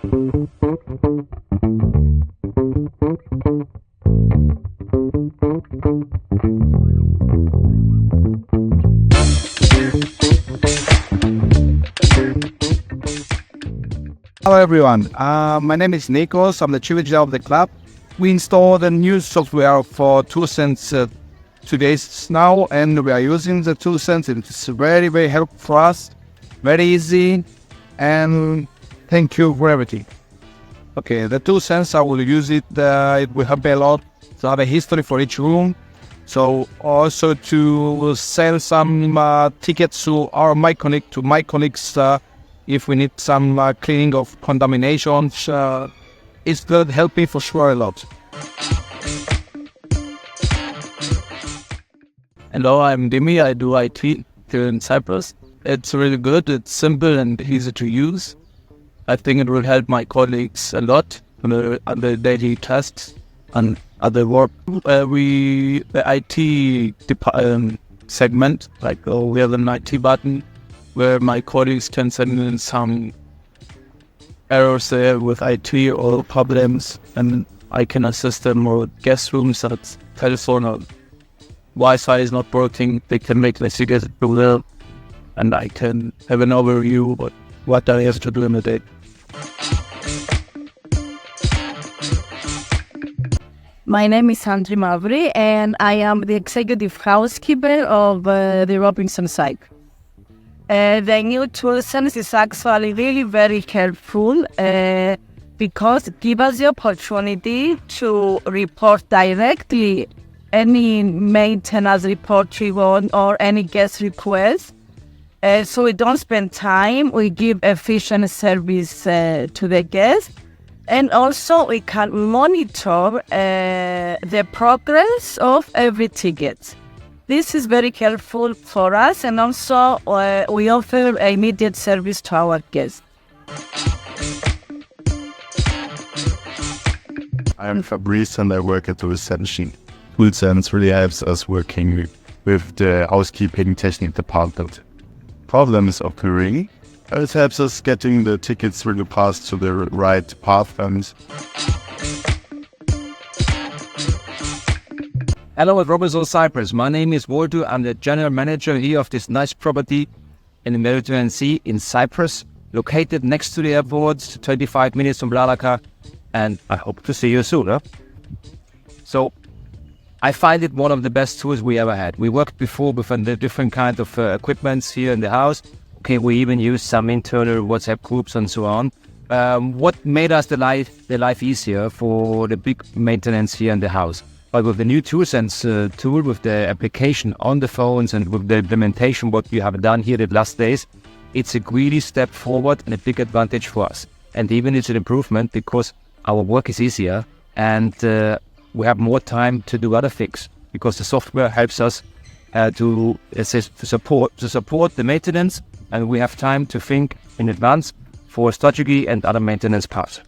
Hello everyone, my name is Nikos, I'm the chief engineer of the club. We installed a new software for ToolSense 2 days now, and we are using the ToolSense. It's very, very helpful for us, very easy, and thank you for everything. Okay, the ToolSense, I will use it, it will help me a lot to have a history for each room. So also to send some tickets to my colleagues if we need some cleaning of contaminations. It's going to help me for sure a lot. Hello, I'm Dimi. I do IT here in Cyprus. It's really good. It's simple and easy to use. I think it will help my colleagues a lot on the daily tasks and other work. The IT segment, like we have an IT button where my colleagues can send in some errors there with IT or problems, and I can assist them, or guest rooms that telephone or Wi-Fi is not working. They can make the ticket to them, and I can have an overview of what I have to do in a day. My name is Andri Mavri, and I am the executive housekeeper of the Robinson site. The new ToolSense is actually really very helpful because it gives us the opportunity to report directly any maintenance report we want or any guest request. So we don't spend time, we give efficient service to the guests. And also we can monitor the progress of every ticket. This is very helpful for us, and also we offer immediate service to our guests. I'm Fabrice and I work at ToolSense. ToolSense really helps us working with the housekeeping technique department. Problems occurring, it helps us getting the tickets really passed to the right path. Hello at Robinson Cyprus. My name is Waldo. I'm the general manager here of this nice property in the Mediterranean Sea in Cyprus, located next to the airport, 25 minutes from Larnaca, and I hope to see you soon. So, I find it one of the best tools we ever had. We worked before with the different kind of equipments here in the house. Okay, we even used some internal WhatsApp groups and so on. What made us the life easier for the big maintenance here in the house? But with the new ToolSense tool, with the application on the phones and with the implementation, what we have done here the last days, it's a really step forward and a big advantage for us. And even it's an improvement because our work is easier and we have more time to do other things because the software helps us to support the maintenance, and we have time to think in advance for strategy and other maintenance parts.